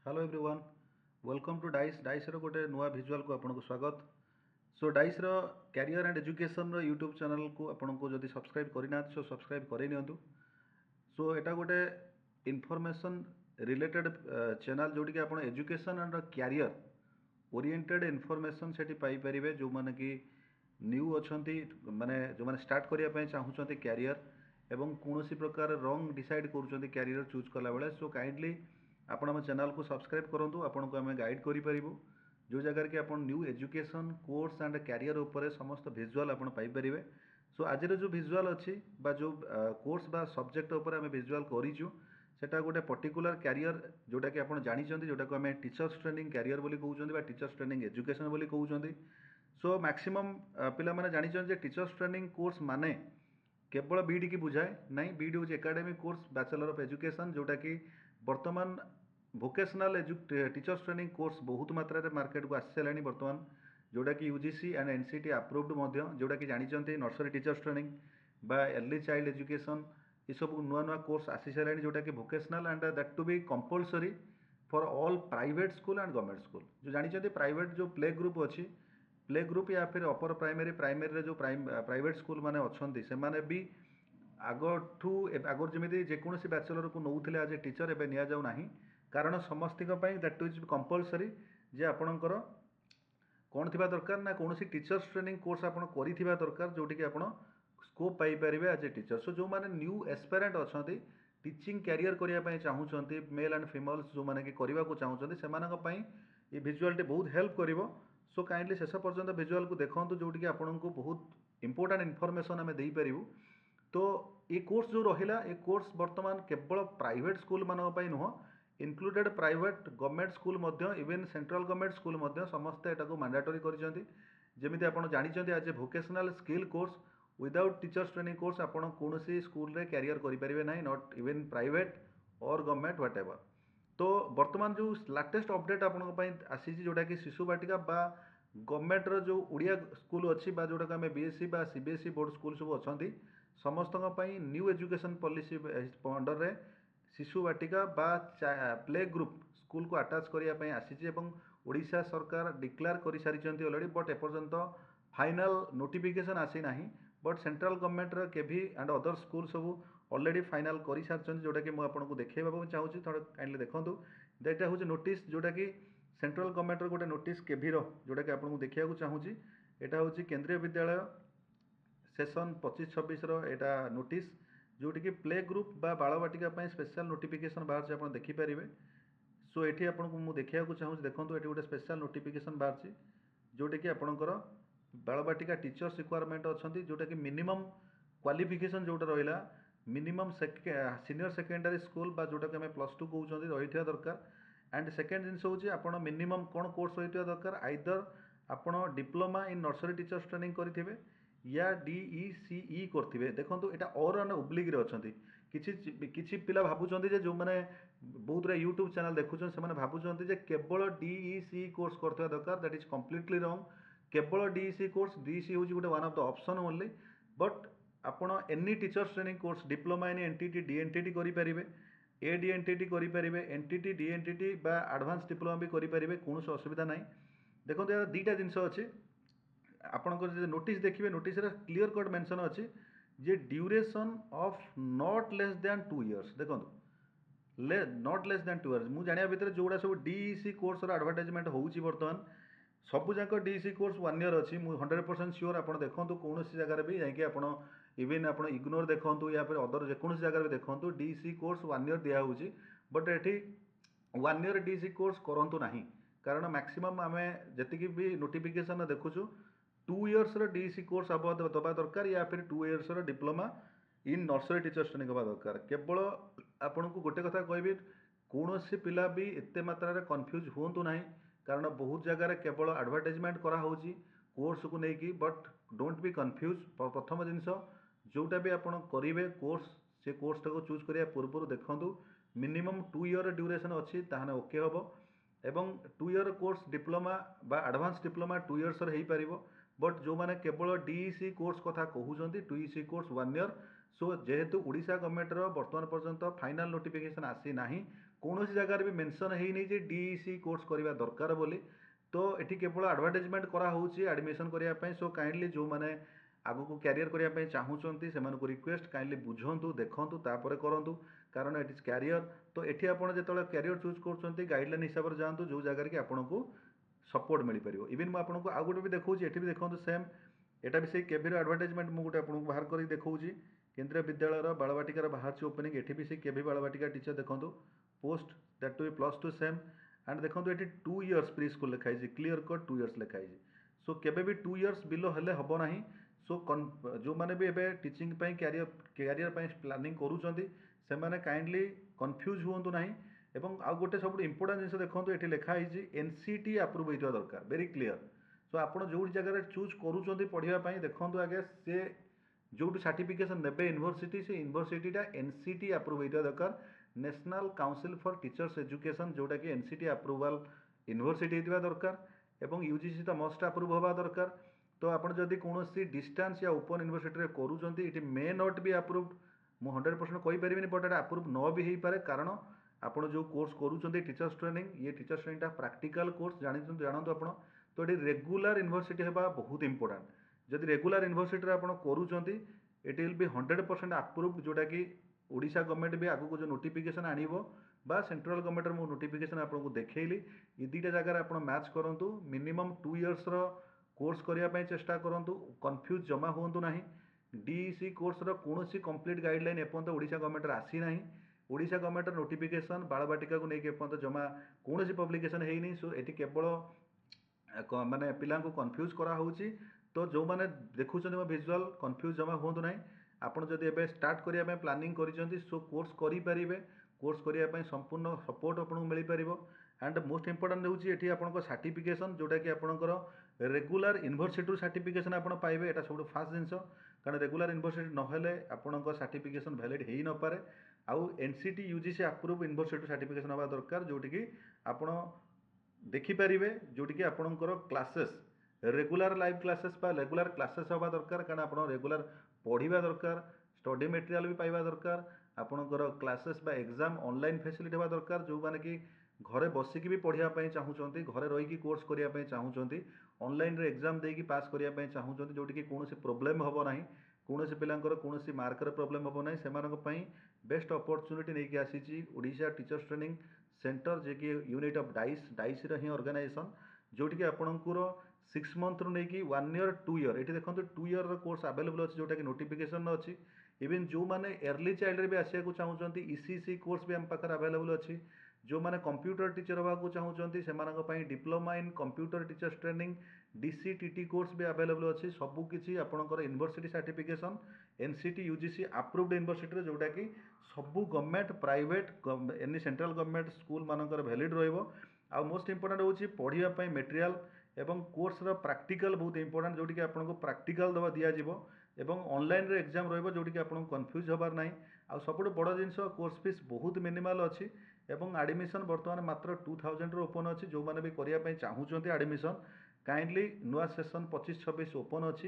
Hello everyone welcome to Dice रो गोटे नुआ भिजुआल को आपको स्वागत। सो डाइस रो कैरियर एंड एजुकेशन रो यूट्यूब चैनल को आपको जदि सब्सक्राइब करना सो सब्सक्राइब कर नियंतु। सो एटा गोटे इनफॉरमेशन रिलेटेड चैनल जोटी कि आप education and career oriented information सेठी पाई परिबे जो माने कि न्यू अछंती माने जो माने स्टार्ट करिया पय चाहूचंती कैरियर एवं कोनोसी प्रकार रॉन्ग डिसाइड करूचंती कैरियर चूज कला बेले। सो काइंडली आपण हम चैनल को सब्सक्राइब करंतु आपन को हमें गाइड करि परिबो जो जगह कि आपण new education course and career ऊपर समस्त विजुअल आपण पाई परिबे। सो आज जो विजुअल अच्छी बा जो कोर्स बा सब्जेक्ट ऊपर हमें विजुअल करिचु सेटा गोटे पर्टिकुलर कैरियर जोटा कि आपण जानिचंती जोटा को हमें टीचर्स ट्रेनिंग कैरियर बोली कहउचंती बा टीचर्स ट्रेनिंग एजुकेशन बोली कहउचंती। सो मैक्सिमम पिला माने जानिचंती जे टीचर्स ट्रेनिंग कोर्स माने केवल बीडी की बुझाए नहीं। बीडी हूँ academic course bachelor of education जोटा कि वर्तमान वोकेशनल टीचर्स ट्रेनिंग कोर्स बहुत मात्रा रे मार्केट को आसी सारे वर्तमान जोटा कि यूजीसी एंड एनसीटी अप्रूव्ड जोटा कि जानिचंती नर्सरी टीचर्स ट्रेनिंग बा अर्ली चाइल्ड एजुकेशन ये सब नुआ नुआ कोर्स आसी सारे जोटा कि vocational and that to be compulsory for all private school and government school. जो जानिचंती प्राइवेट जो प्ले ग्रुप अच्छी प्ले ग्रुप या फिर अपर प्राइमरी प्राइमरी जो प्राइवेट स्कूल माने अच्छी से माने भी आगठू आगर जमी जेकोसी बैचलर को नौले आज ए टीचर एवं नि जाऊ नहीं कारण समस्त दैट इज कंपलसरी जे आपणकर कौन थी दरकार ना कौन टीचर्स ट्रेनिंग कोर्स आप दरकार जोटि कि स्कोप पाइपर एज ए टीचर। सो जो मैंने न्यू एस्पिरेंट अच्छा टीचिंग कैरियर करने चाहूँगी मेल एंड फिमेल्स जो मैंने कि करने को चाहूँगी से ये भिजुआलटी बहुत हेल्प कर। सो काइंडली शेष पर्यंत भिजुआल को देखो जोटि कि आपको बहुत इंपोर्टेंट इनफॉरमेशन आम देपरू। तो ये कोर्स जो रहा ये कोर्स बर्तमान केवल प्राइवेट स्कूल मानक नुह included private government school even central government school समस्ते एटा मैंडेटरी करमी आप जानते आज a vocational skill course without teachers training course आप कौन स्कूल रे कैरियर करेंगे ना नॉट इवन प्राइवेट और गवर्नमेंट व्हाट एवर। तो बर्तमान जो लाटेस्ट अपडेट आपंपाई आसी जोटा कि शिशु बाटिका बा गवर्नमेंट रो जो उड़िया स्कूल अच्छी जोटा आम बीएससी बा सीबीएसई बोर्ड स्कूल सब अच्छा समस्त न्यू एजुकेशन पॉलिसी अंडर रे शिशु बाटिका बा प्ले ग्रुप स्कूल को अटैच करने आसी ओडिशा सरकार डिक्लेयर कर सारी अलरेडी बट एपर्यंत फाइनल नोटिफिकेशन आसी ना but central government KV and other school सब ऑलरेडी फाइनल कर सारी जोटा कि मुझे देखा चाहूँगी थोड़ा काइंडली देखूँ देखा हूँ नोटिस जोटा कि सेंट्रल गवर्नमेंट गोटे नोटिस केवी जोटा कि आपको देखा चाहूँगी यहाँ हूँ केंद्रीय विद्यालय सेशन 25-26 एटा नोटिस जोटी कि प्ले ग्रुप बा बाल बाटिका स्पेशल नोटिफिकेशन बाहर आप देखिपारे। सो ये आपको देखा चाहूँगी देखो ये गोटे स्पेशल नोटिफिकेशन बाहर जोटा कि आपंकर बाल बाटिका टीचर्स रिक्वायरमेंट अच्छा जोटा कि मिनिमम क्वालिफिकेशन जोटा रहा मिनिमम सीनियर सेकेंडरी स्कूल बा जोटा कि +2 कहते रही दरकार एंड सेकेंड जिनस हूँ आप मिनिमम कौन कोर्स रही दरकार आइदर आपड़ diploma in nursery teachers training करेंगे या DECE करथिबे। देखो यहाँ और अने ओब्लिक अच्छा किसी पिला भावुं जो मैंने बहुत रे यूट्यूब चैनल देखुं से भावुं केवल DECE कोर्स करथिबा दरकार दैट इज कम्प्लीटली रॉन्ग। केवल DECE कोर्स DECE हूँ गोटे one of the option only but आपण any teachers training course diploma in NTT DNTT करेंगे ADNTT करेंगे एनटीटी DNTT बा एडवांस डिप्लोमा भी करेंगे कौन असुविधा ना। देखो यार दुईटा जिनस अच्छी आपंकर नोटिस देखिए नोटिस क्लीयर कट मेंशन अच्छी जे duration of not less than 2 years. देखो नॉट लेस दैन 2 इयर्स मुझे जाना भितर जोड़ा सब DEC कोर्स एडवर्टाइजमेंट होची बर्तमान सबू जाक DEC कोर्स 1 ईयर अच्छी 100% श्योर आप देखो कौन जगह भी जाकि इवन आप इग्नोर देखो या फिर अदर जेकोसी जगह भी देखो DEC कोर्स 1 ईयर दिखाई बट ये 1 ईयर DEC कोर्स करूँ ना कारण मैक्सिमम आम जी भी नोटिफिकेशन देखुचु 2 इयर्स DEC कोर्स आप दबा दरकार या फिर 2 years diploma in nursery teachers training हवा दरकार। केवल आपन को गोटे कथा कहबी कौन पिला भी एत मात्रा कन्फ्यूज हूँ ना कारण बहुत जगह केवल एडवर्टाइजमेंट कराऊँगी कोर्स को लेकिन बट डोंट बी कन्फ्यूज। प्रथम जिनस जोटा भी आप करेंगे कोर्स से कोर्स टाक चूज करा पूर्व देखूँ मिनिमम 2 इयर ड्यूरेशन अच्छी ताहने ओके हम एवं 2 इयर कोर्स डिप्लोमा बा एडवांस डिप्लोमा 2 इयर्स हो पार बट जो मैंने केवल DEC कोर्स कथा कहते DEC कोर्स 1 ईयर। सो जेहेतु ओडिशा गवर्नमेंट बर्तमान पर्यंत फाइनल नोटिफिकेशन आसी ना कौन जगार भी मेंशन है डीईसी कोर्स करवा दरकार बोली। तो ये केवल एडवर्टाइजमेंट करा होउची एडमिशन करने। सो काइंडली जो मैंने आगु क्यारियर करने चाहूँगी से रिक्वेस्ट काइंडली बुझंतु देखूँ तापर करूँ कारण इट इज क्यारियर। तो ये आप जो क्यारियर चूज कर गाइडलाइन हिसाब से जातु जो जगार कि आपको सपोर्ट मिल पार। इवन मुझे आपको आउ गोटे भी देखा ये भी देखो सेम यहाँ भी से केवी एडवर्टाइजमेंट मुझे आपको बाहर कर देखा केंद्रीय विद्यालय बालवाटिकार बाहर ओपनिंग ये भी से केवी बालवाटिका टीचर देखो post that to be +2 same and देखो ये 2 इयर्स प्री स्कूल लिखाई क्लीयर कट 2 इयर्स लिखाई। सो केबे भी 2 इयर्स बिलो हेले हम ना। सो जो मैंने भी एबे टीचिंग क्यारियर प्लानिंग करूँगी से मैंने काइंडली कन्फ्यूज हूँ ना। एवं आउ गोटे सब इंपोर्टां जिन देखो ये लिखाई एनसीटी अप्रूव होता दरकार वेरी क्लीयर। सो आप जो जगह चूज करूँ पढ़ाई देखो आगे से जो सर्टिफिकेशन ने यूनिवर्सिटी से यूनिवर्सिटीटा एनसीटी अप्रूव होता दरकार national council for teachers education जोटा कि एनसीटी अप्रूवाल यूनिवर्सिटी होता दरकार एवं यूजीसी तो मस्ट अप्रूव हवा दरकार। तो आप जदि कौन डिस्टेंस या ओपन यूनिवर्सिटी करूँ it may not be approved मु 100% कहींपरि बट एटा अप्रूव न भी हो पारे कारण आप जो कोर्स करूँ टीचर्स ट्रेनिंग ये टीचर्स ट्रेनिंग प्रैक्टिकल कोर्स जानतु आप। तो ये रेगुलर यूनिवर्सिटी होगा बहुत इंपोर्टेंट जदि रेगुलर यूनिवर्सिटी आप करूँ इट विल बी 100% अप्रूव्ड जोटा कि ओडिशा गवर्नमेंट भी आगु जो नोटिफिकेशन आनिबो बा सेंट्रल गवर्नमेंट मु नोटिफिकेशन आपको देखैली ये दुईटा जगह आप मैच करूँ मिनिमम 2 इयर्स कोर्स करने चेष्टा करूँ कन्फ्यूज जमा हूँ ना। डीईसी कोर्स कौन कंप्लीट गाइडलाइन एपर्तंत ओडिशा गवर्नमेंट आसी ना। ओडिशा गवर्नमेंट नोटिफिकेशन बालबाटिका को लेकिन एपर्तंत जमा कौन पब्लिकेशन है। सो ये केवल माने पिला कन्फ्यूज करा होउची। तो जो मैंने देखुं मो भिजुआल कन्फ्यूज जमा हूँ ना। आपड़ जदि एबे स्टार्ट करने प्लानिंग करिसेंती सो कोर्स करेंगे कोर्स करने संपूर्ण सपोर्ट आपको मिल पार। एंड मोस्ट इंपोर्टेंट होची एठी आपनको सर्टिफिकेशन जोटा कि आपणकर रेगुलर यूनिवर्सिटी सर्टिफिकेशन आप पाइबे एटा सब फास्ट जिनस कारण रेगुलर यूनिवर्सिटी नहेले आपणकर सर्टिफिकेशन वैलिड हो न पारे। आउ NCT UGC approve university certification हवा दरकार जोटी कि आपण देखिपारे जोटी कि आपणकर classes regular live classes regular classes हवा दरकार कारण आप रेगुलर पढ़ा दरकार स्टडी मटेरियल भी पाइबा दरकार आपणकर क्लासेस बा एग्जाम ऑनलाइन फैसिलिटी हवा दरकार जो माने कि घरे बसिकी भी पढ़ाई चाहूँगी घरे रही कोर्स करने चाहूँगी ऑनलाइन रे एग्जाम देकी पास करने चाहूँगी जोटी कि कौन प्रोब्लेम हम ना कौन पिलांकर कौन मार्कर प्रोब्लेम हम ना से बेस्ट अपॉर्चुनिटी नहीं आसी ओडिशा टीचर्स ट्रेनिंग सेंटर जे कि यूनिट ऑफ डाइस ही ऑर्गेनाइजेशन जोटी कि आपंकर 6 मंथ रू नहीं 1 ईयर 2 ईयर ये देखो 2 ईयर कोर्स अवेलेबल अच्छी जोटा कि नोटिफिकेशन अच्छी। इवन जो मैंने अर्ली चाइल्ड भी आसिया चाहूँगी ईसीसी कोर्स भी आम पाखे अवेलेबल अच्छी। जो मैंने कंप्यूटर टीचर होगा चाहूँगी से diploma in computer teachers training DCTT course भी अवेलेबल अच्छी। सबकि आपंकर university certification NCT UGC approved university जोटा कि सबू government private any central government school मानकर वैलिड रहिबो। आ मोस्ट इंपोर्टेंट होची पढ़ाई मटेरियल एवं कोर्स प्रैक्टिकल बहुत इंपोर्टेंट जोटी कि आपको प्रैक्टिकल दवा दिज्व एवं ऑनलाइन रे एग्जाम रहिबो जोटी कि आपको कन्फ्यूज होबार नाही। आ सबुठ बड़ जिनस कोर्स फीस बहुत मिनिमल अच्छी एवं एडमिशन बर्तमान मात्र 2000 ओपन अच्छी। जो मैंने भी करने चाहूँगी एडमिशन काइंडली नुआ सेसन 25-26 ओपन अच्छी।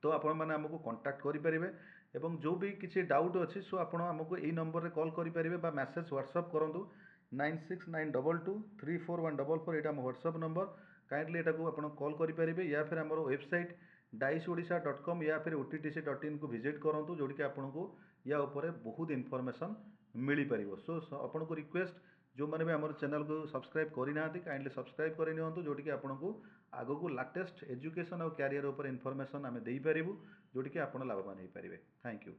तो आपण मैंने आमको कंटाक्ट करेंगे एवं जो भी किसी डाउट अच्छी सो आप आमको यही नंबर में कॉल करेंगे बा मैसेज व्हाट्सअप करूँ 9692234144 यहाँ व्हाट्सअप नंबर काइंडली यहाँ आप कॉल करेंगे या फिर आम वेबसाइट daisodisha.com या फिर OTTC.in को विजिट करूँ जोटी कि आपको या उपर बहुत इनफॉरमेशन मिल पार। सो आपको रिक्वेस्ट जो मैंने भी आम चैनल को सब्सक्राइब करना काइंडली सब्सक्राइब कर जोटी कि आपको आग को लाटेस्ट एजुकेशन और कैरियर उपर इनफॉरमेशन आम दे पारू जोटी कि आप लाभवान हो पारे। Thank you.